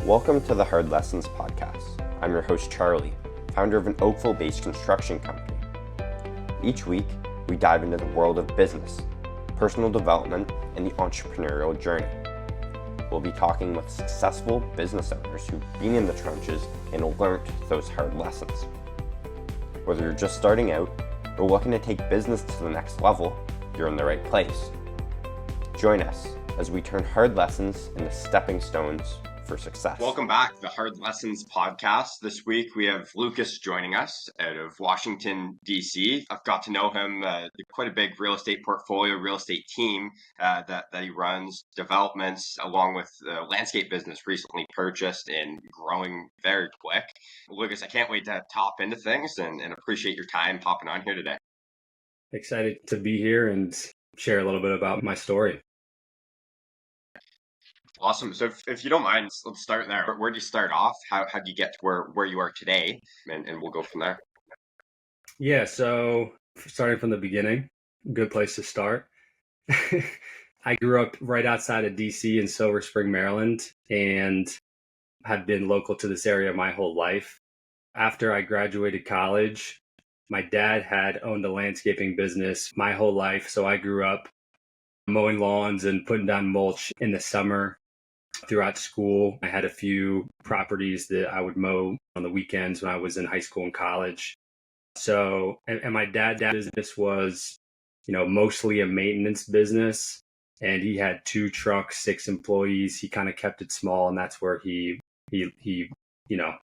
Welcome to the Hard Lessons podcast. I'm your host, Charlie, founder of an Oakville-based construction company. Each week, we dive into the world of business, personal development, and the entrepreneurial journey. We'll be talking with successful business owners who've been in the trenches and learned those hard lessons. Whether you're just starting out or looking to take business to the next level, you're in the right place. Join us as we turn hard lessons into stepping stones for success. Welcome back to the Hard Lessons podcast. This week we have Lukas joining us out of Washington, D.C. I've got to know him, quite a big real estate portfolio, real estate team that he runs, developments, along with the landscape business recently purchased and growing very quick. Lukas, I can't wait to hop into things and appreciate your time hopping on here today. Excited to be here and share a little bit about my story. Awesome. So if you don't mind, let's start there. Where do you start off? How do you get to where you are today? And we'll go from there. Yeah, so starting from the beginning, good place to start. I grew up right outside of DC in Silver Spring, Maryland, and had been local to this area my whole life. After I graduated college, my dad had owned a landscaping business my whole life, so I grew up mowing lawns and putting down mulch in the summer. Throughout school, I had a few properties that I would mow on the weekends when I was in high school and college. So, and my dad's business was, mostly a maintenance business. And he had 2 trucks, 6 employees. He kind of kept it small, and that's where he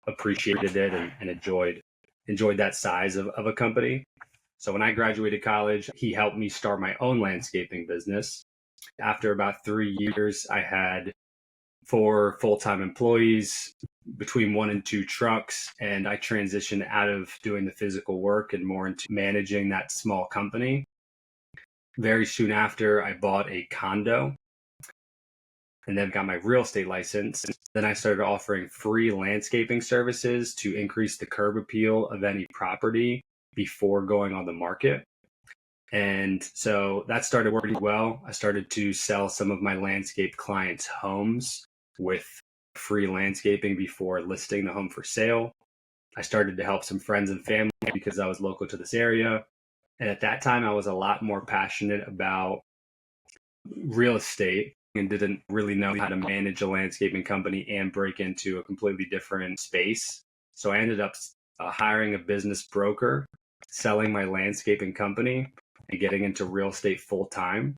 appreciated it and enjoyed that size of a company. So when I graduated college, he helped me start my own landscaping business. After about 3 years, I had 4 full-time employees, between 1 and 2 trucks, and I transitioned out of doing the physical work and more into managing that small company. Very soon after, I bought a condo and then got my real estate license. Then I started offering free landscaping services to increase the curb appeal of any property before going on the market. And so that started working well. I started to sell some of my landscape clients' homes with free landscaping before listing the home for sale. I started to help some friends and family because I was local to this area. And at that time, I was a lot more passionate about real estate and didn't really know how to manage a landscaping company and break into a completely different space. So I ended up hiring a business broker, selling my landscaping company, and getting into real estate full time.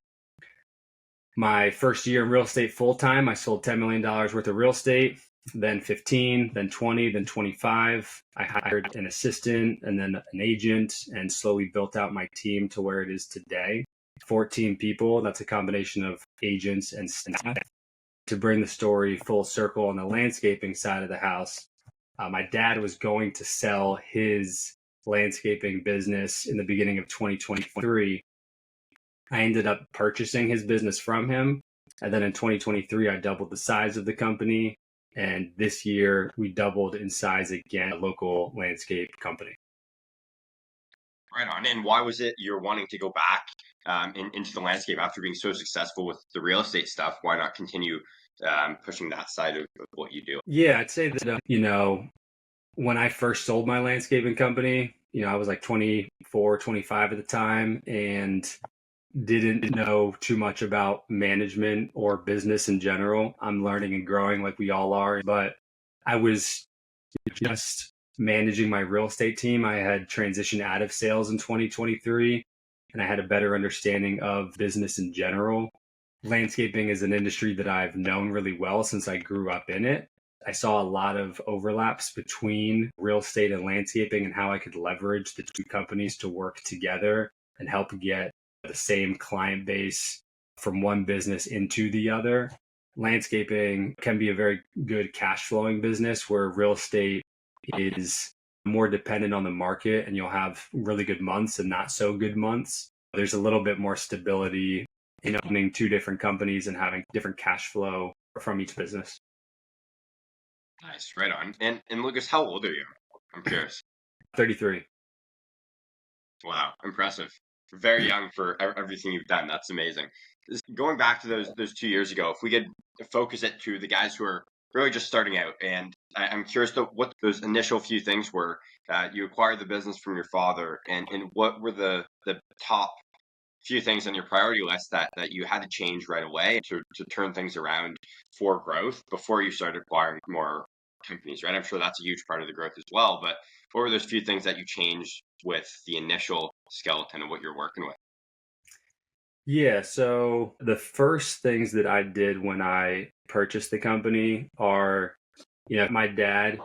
My first year in real estate full time, I sold $10 million worth of real estate, then 15, then 20, then 25. I hired an assistant and then an agent and slowly built out my team to where it is today. 14 people. That's a combination of agents and staff. To bring the story full circle on the landscaping side of the house, my dad was going to sell his landscaping business in the beginning of 2023. I ended up purchasing his business from him. And then in 2023, I doubled the size of the company. And this year, we doubled in size again, a local landscape company. Right on. And why was it you're wanting to go back into the landscape after being so successful with the real estate stuff? Why not continue pushing that side of what you do? Yeah, I'd say that, when I first sold my landscaping company, I was like 24, 25 at the time and didn't know too much about management or business in general. I'm learning and growing like we all are, but I was just managing my real estate team. I had transitioned out of sales in 2023 and I had a better understanding of business in general. Landscaping is an industry that I've known really well since I grew up in it. I saw a lot of overlaps between real estate and landscaping and how I could leverage the 2 companies to work together and help get the same client base from one business into the other. Landscaping can be a very good cash flowing business where real estate is more dependent on the market and you'll have really good months and not so good months. There's a little bit more stability in owning 2 different companies and having different cash flow from each business. Nice. Right on. And Lukas, how old are you? I'm curious. 33. Wow. Impressive. Very young for everything you've done. That's amazing. Going back to those 2 years ago, if we could focus it to the guys who are really just starting out, and I'm curious to what those initial few things were. You acquired the business from your father, and what were the top few things on your priority list that you had to change right away to turn things around for growth before you started acquiring more companies, right? I'm sure that's a huge part of the growth as well, but what were those few things that you changed with the initial skeleton of what you're working with? Yeah, so the first things that I did when I purchased the company are, my dad,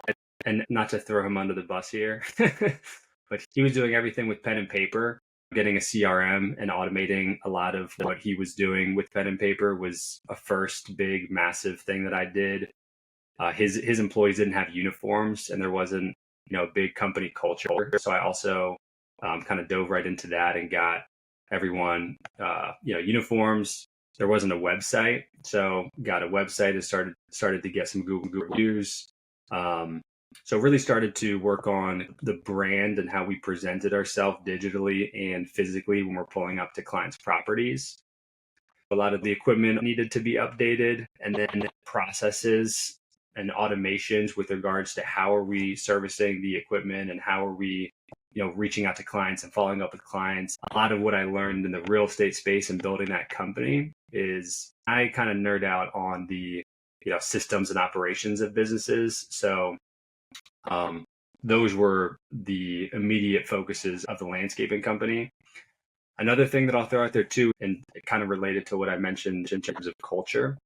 and not to throw him under the bus here, but he was doing everything with pen and paper. Getting a CRM and automating a lot of what he was doing with pen and paper was a first big, massive thing that I did. His employees didn't have uniforms, and there wasn't, a big company culture. So I also kind of dove right into that and got everyone, uniforms. There wasn't a website, so got a website and started to get some Google reviews. So really started to work on the brand and how we presented ourselves digitally and physically when we're pulling up to clients' properties. A lot of the equipment needed to be updated, and then processes and automations with regards to how are we servicing the equipment and how are we, reaching out to clients and following up with clients. A lot of what I learned in the real estate space and building that company is I kind of nerd out on the, systems and operations of businesses. So those were the immediate focuses of the landscaping company. Another thing that I'll throw out there too, and kind of related to what I mentioned in terms of culture,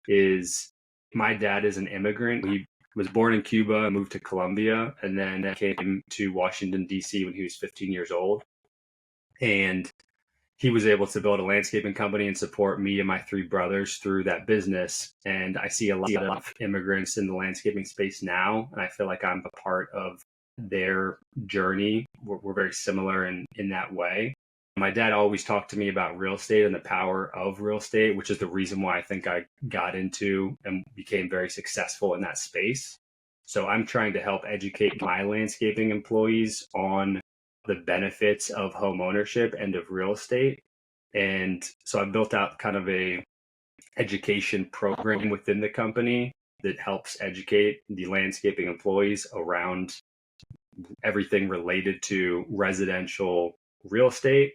is my dad is an immigrant. He was born in Cuba, moved to Colombia, and then came to Washington, D.C. when he was 15 years old. And he was able to build a landscaping company and support me and my three brothers through that business. And I see a lot of immigrants in the landscaping space now, and I feel like I'm a part of their journey. We're very similar in that way. My dad always talked to me about real estate and the power of real estate, which is the reason why I think I got into and became very successful in that space. So I'm trying to help educate my landscaping employees on the benefits of home ownership and of real estate. And so I built out kind of a education program within the company that helps educate the landscaping employees around everything related to residential real estate.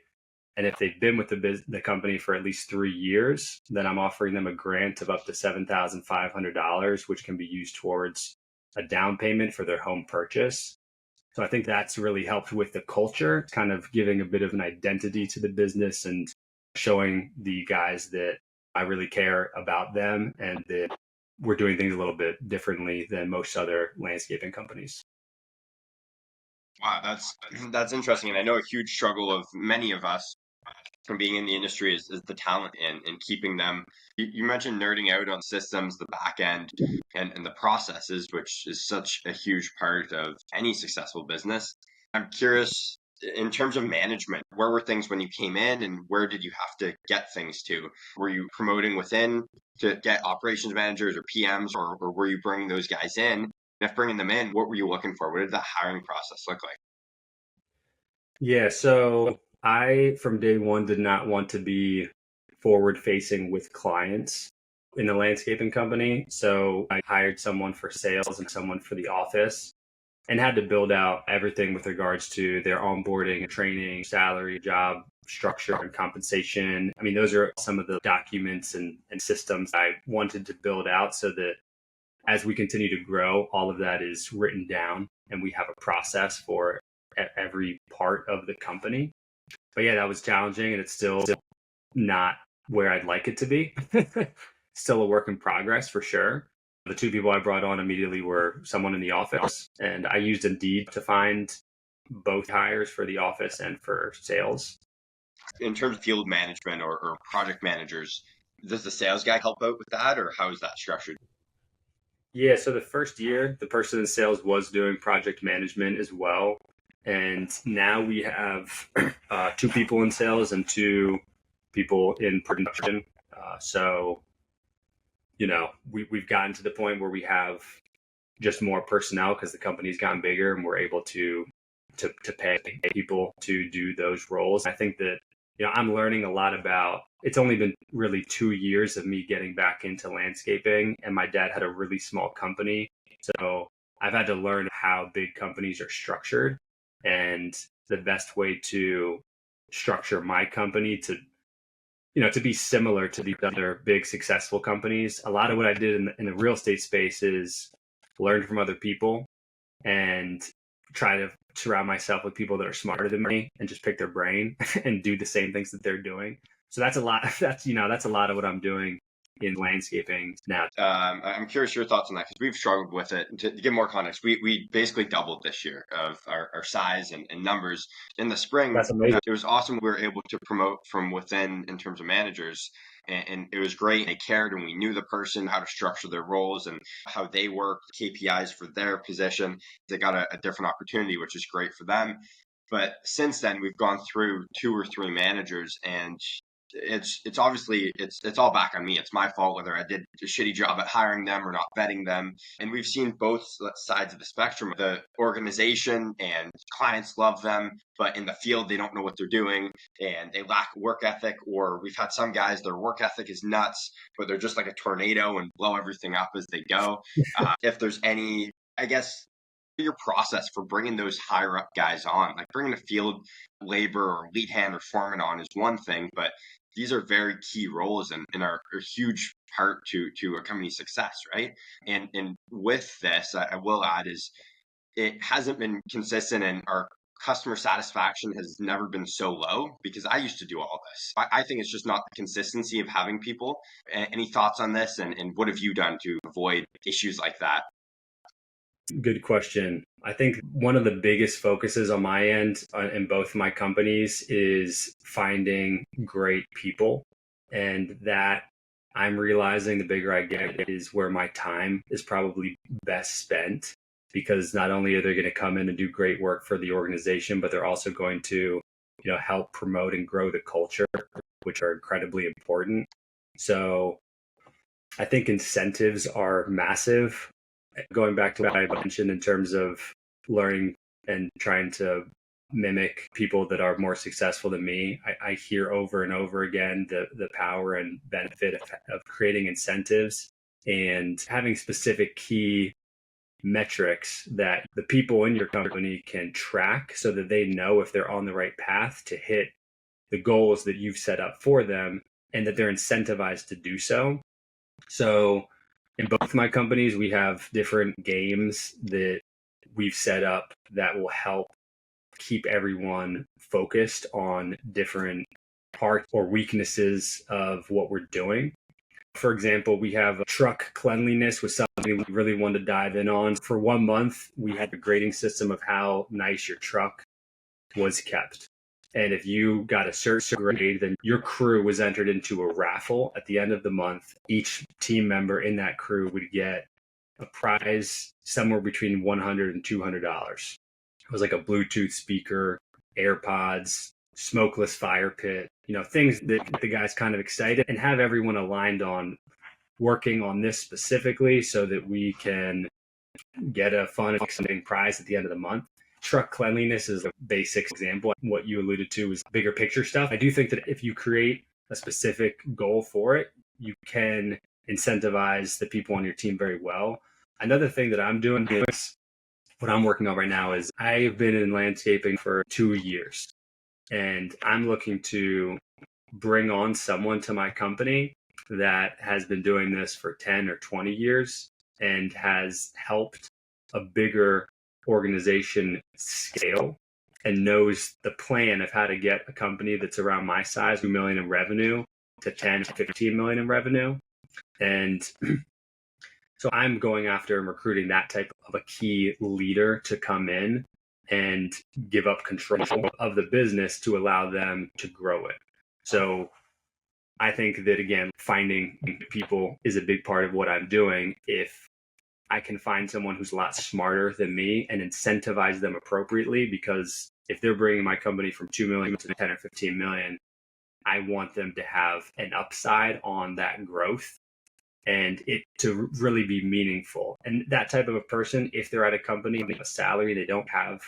And if they've been with the company for at least 3 years, then I'm offering them a grant of up to $7,500, which can be used towards a down payment for their home purchase. So I think that's really helped with the culture, kind of giving a bit of an identity to the business and showing the guys that I really care about them and that we're doing things a little bit differently than most other landscaping companies. Wow, that's interesting, and I know a huge struggle of many of us from being in the industry is the talent and keeping them. You mentioned nerding out on systems, the back end, and the processes, which is such a huge part of any successful business. I'm curious, in terms of management, where were things when you came in, and where did you have to get things to? Were you promoting within to get operations managers or PMs, or were you bringing those guys in? And if bringing them in, what were you looking for? What did the hiring process look like? Yeah, so I, from day one, did not want to be forward facing with clients in the landscaping company. So I hired someone for sales and someone for the office and had to build out everything with regards to their onboarding, training, salary, job structure, and compensation. I mean, those are some of the documents and systems I wanted to build out so that as we continue to grow, all of that is written down and we have a process for every part of the company. But yeah, that was challenging and it's still not where I'd like it to be. Still a work in progress for sure. The two people I brought on immediately were someone in the office, and I used Indeed to find both hires for the office and for sales. In terms of field management or project managers, does the sales guy help out with that, or how is that structured? Yeah, so the first year, the person in sales was doing project management as well. And now we have two people in sales and two people in production. So, we've gotten to the point where we have just more personnel because the company's gotten bigger and we're able to pay people to do those roles. I think that I'm learning a lot about, it's only been really 2 years of me getting back into landscaping, and my dad had a really small company. So I've had to learn how big companies are structured and the best way to structure my company to be similar to these other big successful companies. A lot of what I did in the real estate space is learn from other people and try to surround myself with people that are smarter than me and just pick their brain and do the same things that they're doing. So that's a lot. That's a lot of what I'm doing in landscaping now. I'm curious your thoughts on that because we've struggled with it. To give more context, we basically doubled this year of our size and numbers. In the spring, That's amazing. it was awesome. We were able to promote from within in terms of managers, and it was great. They cared, and we knew the person, how to structure their roles, and how they work, KPIs for their position. They got a different opportunity, which is great for them. But since then, we've gone through 2 or 3 managers, and it's obviously it's all back on me. It's my fault whether I did a shitty job at hiring them or not vetting them. And we've seen both sides of the spectrum. The organization and clients love them, but in the field they don't know what they're doing and they lack work ethic. Or we've had some guys, their work ethic is nuts, but they're just like a tornado and blow everything up as they go. If there's any, I guess, your process for bringing those higher up guys on, like bringing a field labor or lead hand or foreman on is one thing, but these are very key roles and are a huge part to a company's success, right? And with this, I will add is it hasn't been consistent, and our customer satisfaction has never been so low because I used to do all this. I think it's just not the consistency of having people. Any thoughts on this, and what have you done to avoid issues like that? Good question. I think one of the biggest focuses on my end in both my companies is finding great people. And that I'm realizing the bigger I get is where my time is probably best spent, because not only are they going to come in and do great work for the organization, but they're also going to, help promote and grow the culture, which are incredibly important. So I think incentives are massive. Going back to what I mentioned in terms of learning and trying to mimic people that are more successful than me, I hear over and over again the power and benefit of creating incentives and having specific key metrics that the people in your company can track so that they know if they're on the right path to hit the goals that you've set up for them and that they're incentivized to do so. So in both my companies, we have different games that we've set up that will help keep everyone focused on different parts or weaknesses of what we're doing. For example, we have truck cleanliness was something we really wanted to dive in on. For 1 month, we had a grading system of how nice your truck was kept. And if you got a certain grade, then your crew was entered into a raffle at the end of the month. Each team member in that crew would get a prize somewhere between $100 and $200. It was like a Bluetooth speaker, AirPods, smokeless fire pit, things that get the guys kind of excited, and have everyone aligned on working on this specifically so that we can get a fun, exciting prize at the end of the month. Truck cleanliness is a basic example. What you alluded to is bigger picture stuff. I do think that if you create a specific goal for it, you can incentivize the people on your team very well. Another thing that I'm doing is what I'm working on right now is I've been in landscaping for 2 years, and I'm looking to bring on someone to my company that has been doing this for 10 or 20 years and has helped a bigger organization scale and knows the plan of how to get a company that's around my size, 2 million in revenue, to 10 to 15 million in revenue. And so I'm going after and recruiting that type of a key leader to come in and give up control of the business to allow them to grow it. So I think that, again, finding people is a big part of what I'm doing. If I can find someone who's a lot smarter than me and incentivize them appropriately, because if they're bringing my company from 2 million to 10 or 15 million, I want them to have an upside on that growth and it to really be meaningful. And that type of a person, if they're at a company with a salary, they don't have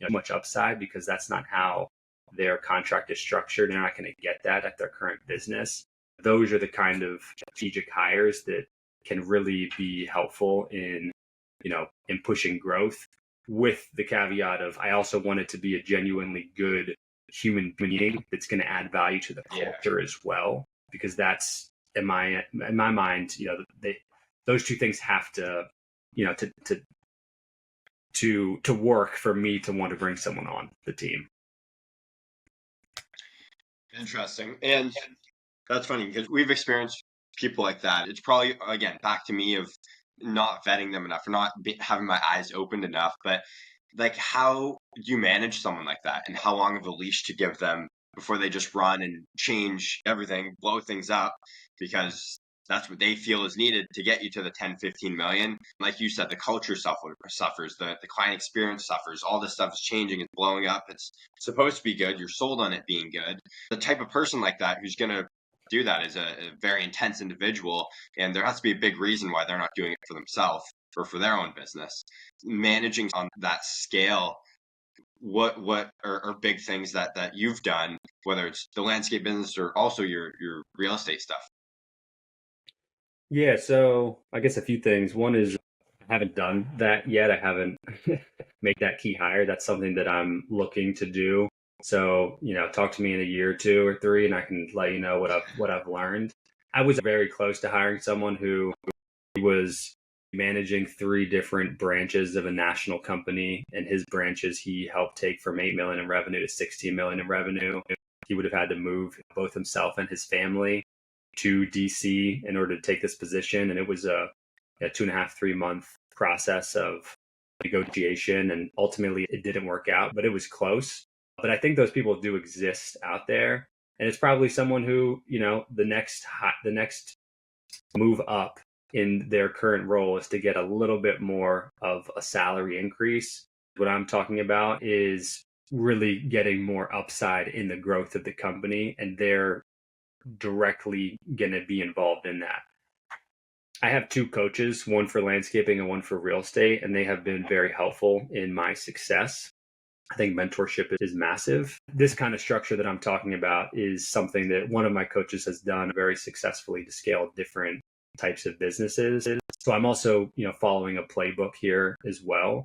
much upside, because that's not how their contract is structured. They're not going to get that at their current business. Those are the kind of strategic hires that can really be helpful in, in pushing growth, with the caveat of I also want it to be a genuinely good human being that's going to add value to the culture as well, because that's in my mind, those two things have to, to work for me to want to bring someone on the team. Interesting. And that's funny because we've experienced people like that. It's probably, again, back to me of not vetting them enough or not having my eyes opened enough. But like, how do you manage someone like that, and how long of a leash to give them before they just run and change everything, blow things up, because that's what they feel is needed to get you to the 10, 15 million. Like you said, the culture suffers, the client experience suffers, all this stuff is changing, it's blowing up. It's supposed to be good. You're sold on it being good. The type of person like that who's going to do that is a very intense individual, and there has to be a big reason why they're not doing it for themselves or for their own business. Managing on that scale, what are big things that you've done, whether it's the landscape business or also your real estate stuff? Yeah, so I guess a few things. One is I haven't done that yet. I haven't made that key hire. That's something that I'm looking to do. So, talk to me in a year or two or three, and I can let you know what I've learned. I was very close to hiring someone who was managing 3 different branches of a national company, and his branches he helped take from 8 million in revenue to 16 million in revenue. He would have had to move both himself and his family to DC in order to take this position, and it was a 2.5-3 month process of negotiation, and ultimately it didn't work out, but it was close. But I think those people do exist out there, and it's probably someone who, the next move up in their current role is to get a little bit more of a salary increase. What I'm talking about is really getting more upside in the growth of the company, and they're directly going to be involved in that. I have 2 coaches, one for landscaping and one for real estate, and they have been very helpful in my success. I think mentorship is massive. This kind of structure that I'm talking about is something that one of my coaches has done very successfully to scale different types of businesses. So I'm also, following a playbook here as well.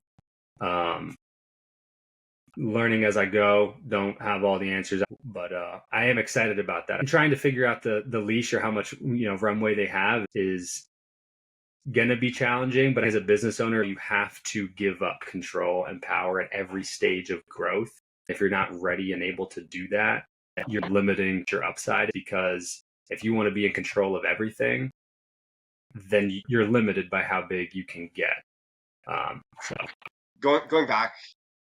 Learning as I go, don't have all the answers, but I am excited about that. I'm trying to figure out the leash or how much runway they have is gonna be challenging, but as a business owner, you have to give up control and power at every stage of growth. If you're not ready and able to do that, you're limiting your upside, because if you want to be in control of everything, then you're limited by how big you can get. So Going back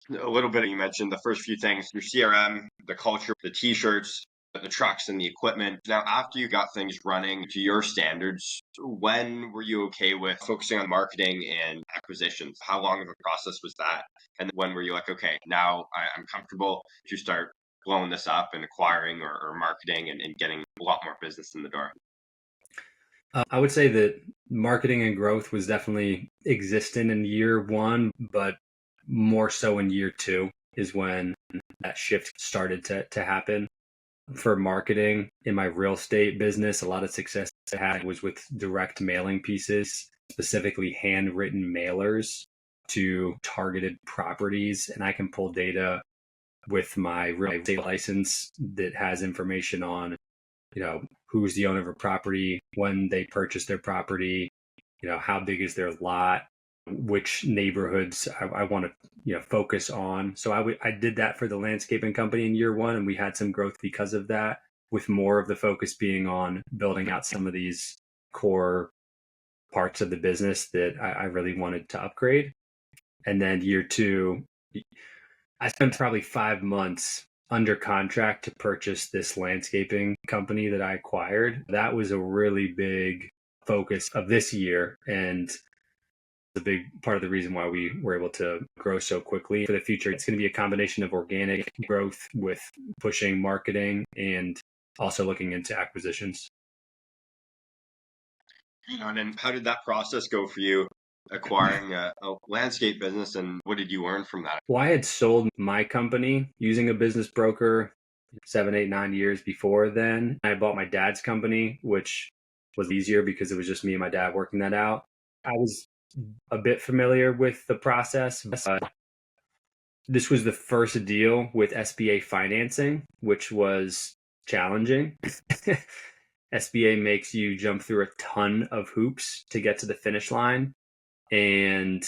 a little bit, you mentioned the first few things, your CRM, the culture, the t-shirts, the trucks and the equipment. Now, after you got things running to your standards, when were you okay with focusing on marketing and acquisitions? How long of a process was that? And when were you like, okay, now I'm comfortable to start blowing this up and acquiring or marketing and getting a lot more business in the door? I would say that marketing and growth was definitely existent in year 1, but more so in year 2 is when that shift started to happen. For marketing in my real estate business, a lot of success I had was with direct mailing pieces, specifically handwritten mailers to targeted properties. And I can pull data with my real estate license that has information on, who's the owner of a property, when they purchased their property, how big is their lot, which neighborhoods I want to focus on. So I did that for the landscaping company in year 1, and we had some growth because of that, with more of the focus being on building out some of these core parts of the business that I really wanted to upgrade. And then year 2, I spent probably 5 months under contract to purchase this landscaping company that I acquired. That was a really big focus of this year, and a big part of the reason why we were able to grow so quickly. For the future, it's going to be a combination of organic growth with pushing marketing and also looking into acquisitions. And then how did that process go for you? acquiring a landscape business, and what did you learn from that? Well, I had sold my company using a business broker 7, 8, 9 years before then. I bought my dad's company, which was easier because it was just me and my dad working that out. I was a bit familiar with the process, but this was the first deal with SBA financing, which was challenging. SBA makes you jump through a ton of hoops to get to the finish line. And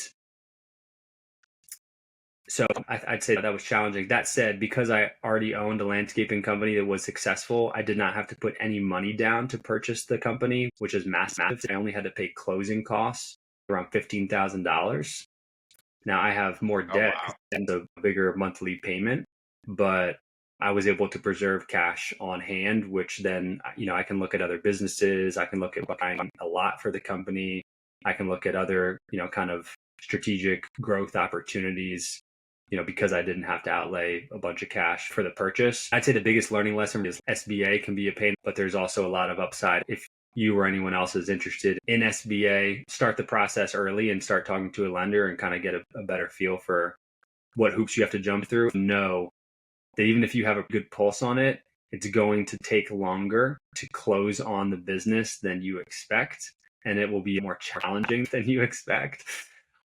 so I'd say that was challenging. That said, because I already owned a landscaping company that was successful, I did not have to put any money down to purchase the company, which is massive. I only had to pay closing costs around $15,000. Now I have more debt and a bigger monthly payment, but I was able to preserve cash on hand, which then, I can look at other businesses. I can look at buying a lot for the company. I can look at other, kind of strategic growth opportunities, because I didn't have to outlay a bunch of cash for the purchase. I'd say the biggest learning lesson is SBA can be a pain, but there's also a lot of upside. If you or anyone else is interested in SBA, start the process early and start talking to a lender and kind of get a better feel for what hoops you have to jump through. Know that even if you have a good pulse on it, it's going to take longer to close on the business than you expect, and it will be more challenging than you expect.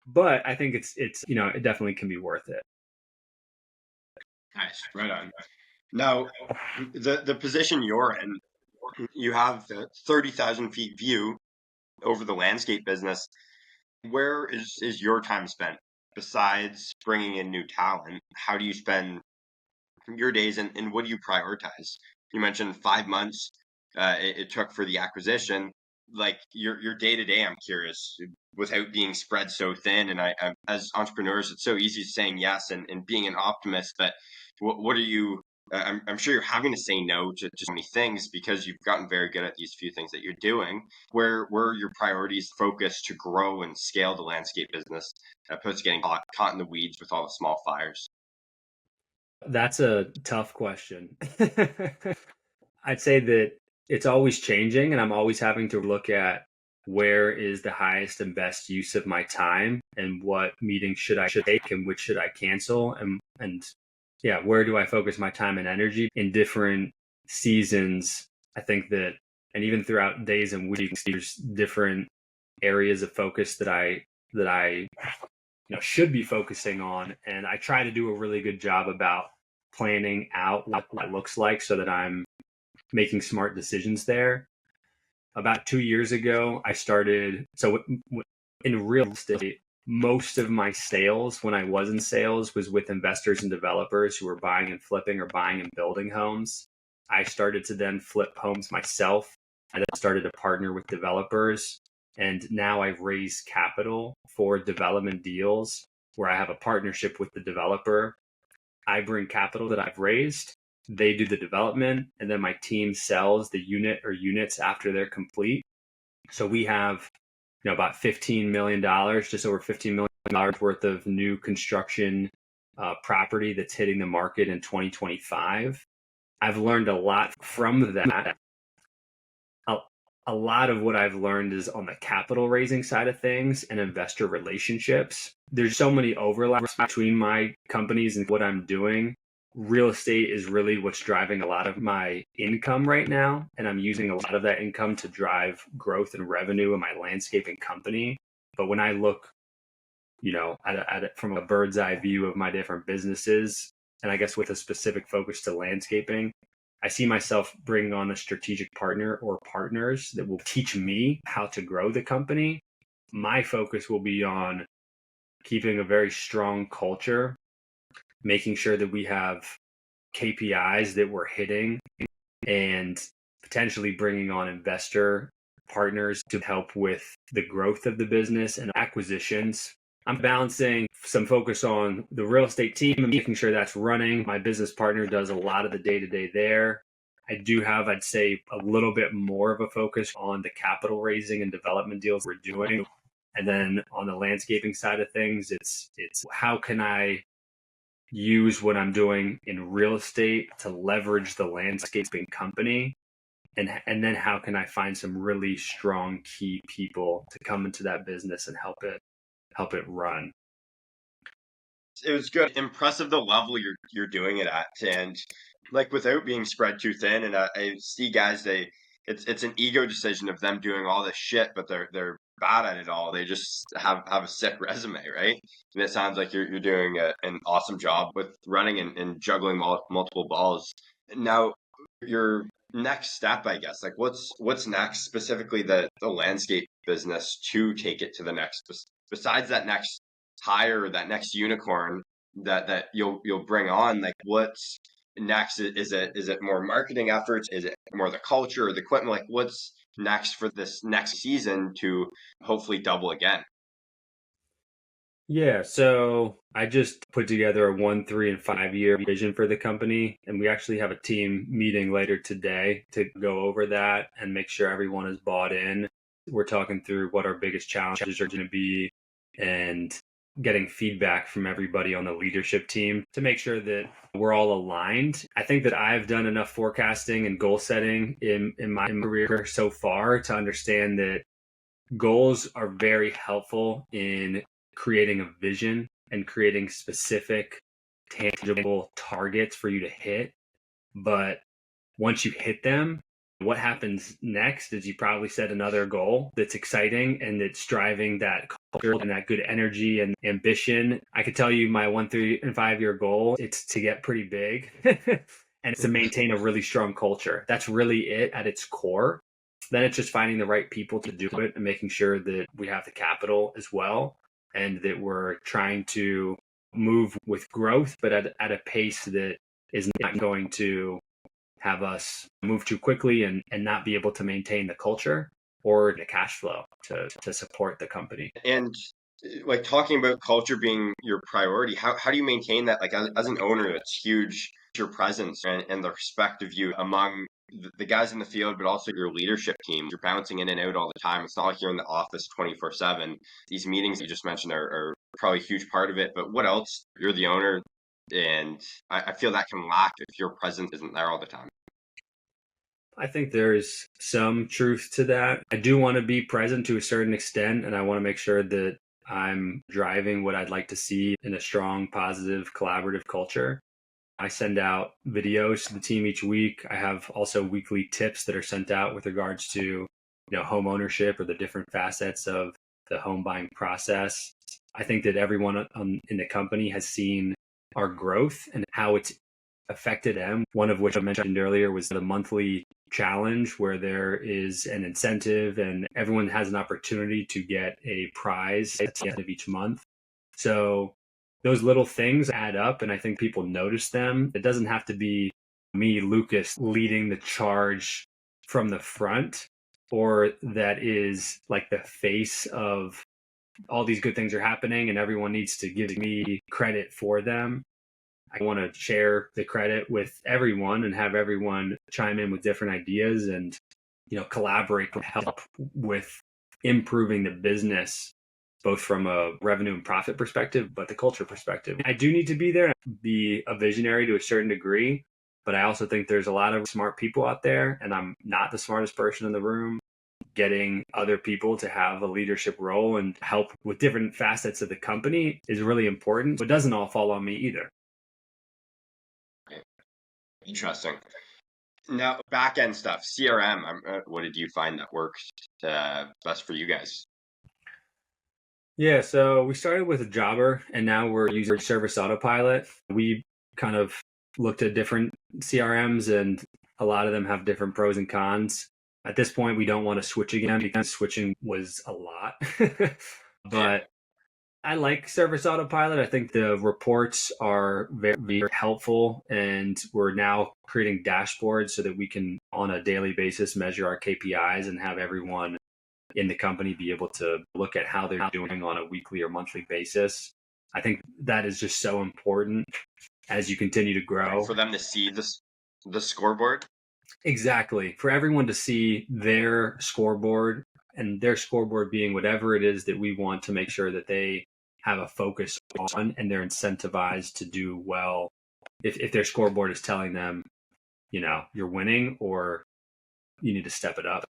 But I think it's it definitely can be worth it. Nice, right on. Now, the position you're in, you have the 30,000 feet view over the landscape business. Where is your time spent besides bringing in new talent? How do you spend your days, and what do you prioritize? You mentioned 5 months it took for the acquisition. Like your day to day, I'm curious, without being spread so thin. And as entrepreneurs, it's so easy saying yes and being an optimist. But what are you? I'm sure you're having to say no to so many things because you've gotten very good at these few things that you're doing. Where are your priorities focused to grow and scale the landscape business, opposed to getting caught in the weeds with all the small fires? That's a tough question. I'd say that it's always changing, and I'm always having to look at where is the highest and best use of my time, and what meetings should take, and which should I cancel, and yeah, where do I focus my time and energy in different seasons. I think that, and even throughout days and weeks, there's different areas of focus that I should be focusing on, and I try to do a really good job about planning out what that looks like so that I'm making smart decisions there. About 2 years ago, I started. So in real estate, most of my sales when I was in sales was with investors and developers who were buying and flipping or buying and building homes. I started to then flip homes myself. I then started to partner with developers. And now I've raised capital for development deals where I have a partnership with the developer. I bring capital that I've raised. They do the development, and then my team sells the unit or units after they're complete. So we have, about $15 million, just over $15 million worth of new construction property that's hitting the market in 2025. I've learned a lot from that. A lot of what I've learned is on the capital raising side of things and investor relationships. There's so many overlaps between my companies and what I'm doing. Real estate is really what's driving a lot of my income right now. And I'm using a lot of that income to drive growth and revenue in my landscaping company. But when I look, at it from a bird's eye view of my different businesses, and I guess with a specific focus to landscaping, I see myself bringing on a strategic partner or partners that will teach me how to grow the company. My focus will be on keeping a very strong culture, making sure that we have KPIs that we're hitting, and potentially bringing on investor partners to help with the growth of the business and acquisitions. I'm balancing some focus on the real estate team and making sure that's running. My business partner does a lot of the day-to-day there. I do have, I'd say, a little bit more of a focus on the capital raising and development deals we're doing. And then on the landscaping side of things, it's how can I use what I'm doing in real estate to leverage the landscaping company and then how can I find some really strong key people to come into that business and help it run. It was good. Impressive the level you're doing it at, and like without being spread too thin. And I see guys, it's an ego decision of them doing all this shit, but they're bad at it all. They just have a sick resume, right? And it sounds like you're doing an awesome job with running and juggling multiple balls. Now, your next step, I guess, like what's next, specifically the landscape business to take it to the next, besides that next hire, that next unicorn that you'll bring on. Like what's next? Is it more marketing efforts? Is it more the culture or the equipment? Like what's next for this next season to hopefully double again? Yeah, so I just put together a 1, 3, and 5 year vision for the company, and we actually have a team meeting later today to go over that and make sure everyone is bought in. We're talking through what our biggest challenges are going to be and getting feedback from everybody on the leadership team to make sure that we're all aligned. I think that I've done enough forecasting and goal setting in my career so far to understand that goals are very helpful in creating a vision and creating specific, tangible targets for you to hit. But once you hit them, what happens next is you probably set another goal that's exciting and that's driving that culture and that good energy and ambition. I could tell you my 1, 3, and 5 year goal, it's to get pretty big and it's to maintain a really strong culture. That's really it at its core. Then it's just finding the right people to do it and making sure that we have the capital as well and that we're trying to move with growth, but at a pace that is not going to have us move too quickly and not be able to maintain the culture or the cash flow to support the company. And like talking about culture being your priority, how do you maintain that? Like as an owner, it's huge, your presence and the respect of you among the guys in the field, but also your leadership team. You're bouncing in and out all the time. It's not like you're in the office 24/7. These meetings you just mentioned are probably a huge part of it. But what else? You're the owner, and I feel that can lack if your presence isn't there all the time. I think there's some truth to that. I do want to be present to a certain extent, and I want to make sure that I'm driving what I'd like to see in a strong, positive, collaborative culture. I send out videos to the team each week. I have also weekly tips that are sent out with regards to, home ownership or the different facets of the home buying process. I think that everyone in the company has seen our growth and how it's affected them. One of which I mentioned earlier was the monthly challenge where there is an incentive and everyone has an opportunity to get a prize at the end of each month. So those little things add up, and I think people notice them. It doesn't have to be me, Lukas, leading the charge from the front, or that is like the face of all these good things are happening and everyone needs to give me credit for them. I want to share the credit with everyone and have everyone chime in with different ideas and, collaborate to help with improving the business, both from a revenue and profit perspective, but the culture perspective. I do need to be there, be a visionary to a certain degree, but I also think there's a lot of smart people out there, and I'm not the smartest person in the room. Getting other people to have a leadership role and help with different facets of the company is really important, but doesn't all fall on me either. Interesting. Now, back end stuff, CRM. What did you find that worked best for you guys? Yeah, so we started with a Jobber and now we're using Service Autopilot. We kind of looked at different CRMs and a lot of them have different pros and cons. At this point, we don't want to switch again because switching was a lot. But I like Service Autopilot. I think the reports are very, very helpful, and we're now creating dashboards so that we can, on a daily basis, measure our KPIs and have everyone in the company be able to look at how they're doing on a weekly or monthly basis. I think that is just so important as you continue to grow. For them to see the scoreboard? Exactly. For everyone to see their scoreboard, and their scoreboard being whatever it is that we want to make sure that they have a focus on and they're incentivized to do well. If their scoreboard is telling them, you're winning or you need to step it up.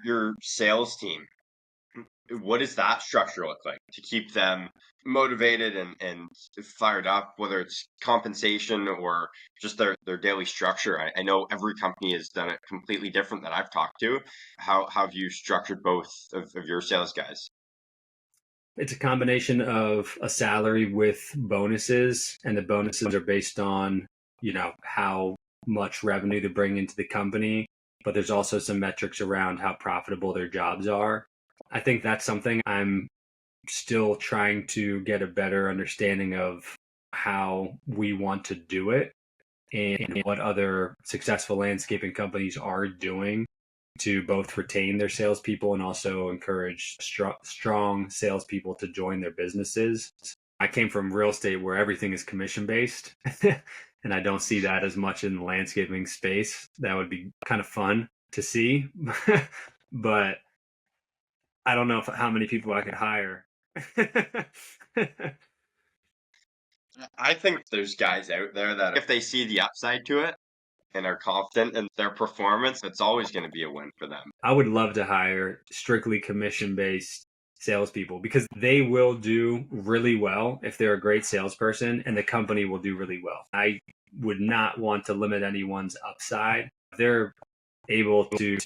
Your sales team, what does that structure look like to keep them motivated and fired up, whether it's compensation or just their daily structure? I know every company has done it completely different that I've talked to. How have you structured both of your sales guys? It's a combination of a salary with bonuses, and the bonuses are based on, how much revenue to bring into the company, but there's also some metrics around how profitable their jobs are. I think that's something I'm still trying to get a better understanding of how we want to do it and what other successful landscaping companies are doing to both retain their salespeople and also encourage strong salespeople to join their businesses. I came from real estate where everything is commission based, and I don't see that as much in the landscaping space. That would be kind of fun to see, but I don't know how many people I could hire. I think there's guys out there that if they see the upside to it and are confident in their performance, it's always going to be a win for them. I would love to hire strictly commission-based salespeople because they will do really well if they're a great salesperson, and the company will do really well. I would not want to limit anyone's upside. If they're able to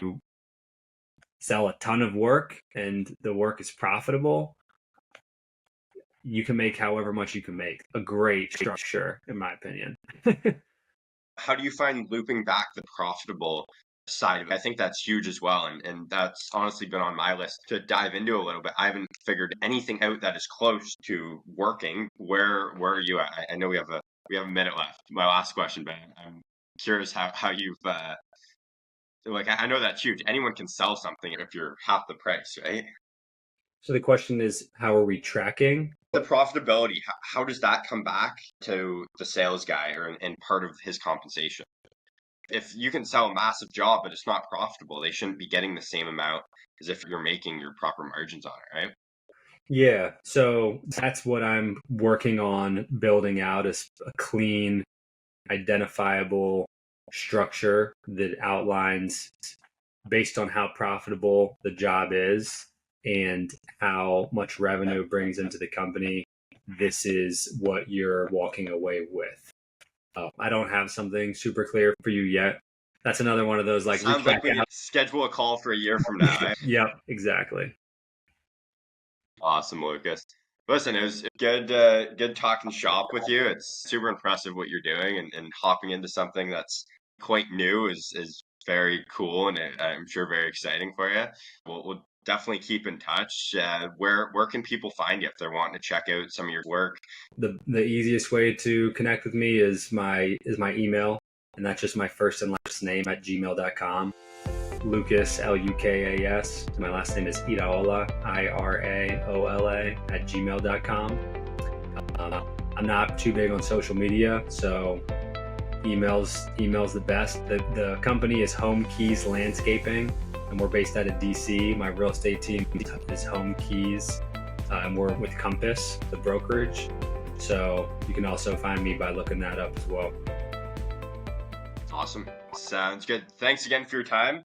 sell a ton of work and the work is profitable, you can make however much you can make. A great structure, in my opinion. How do you find looping back the profitable side of it? I think that's huge as well. And that's honestly been on my list to dive into a little bit. I haven't figured anything out that is close to working. Where are you at? I know we have a minute left. My last question, Ben. I'm curious how you've I know that's huge. Anyone can sell something if you're half the price, right? So the question is, how are we tracking? The profitability, how does that come back to the sales guy and part of his compensation? If you can sell a massive job, but it's not profitable, they shouldn't be getting the same amount as if you're making your proper margins on it, right? Yeah, so that's what I'm working on building out, is a clean, identifiable structure that outlines based on how profitable the job is and how much revenue it brings into the company. This is what you're walking away with. I don't have something super clear for you yet. That's another one of those Sounds like we need to schedule a call for a year from now. Right? Yep, exactly. Awesome, Lucas. Listen, it was good talking shop with you. It's super impressive what you're doing, and hopping into something that's quite new is very cool, and I'm sure very exciting for you. We'll definitely keep in touch. Where can people find you if they're wanting to check out some of your work? The easiest way to connect with me is my email, and that's just my first and last name at gmail.com. Lukas, Lukas. My last name is Iraola, Iraola at gmail.com. I'm not too big on social media, so email's the best. The company is Home Keys Landscaping, and we're based out of DC. My real estate team is Home Keys, and we're with Compass, the brokerage. So you can also find me by looking that up as well. Awesome. Sounds good. Thanks again for your time.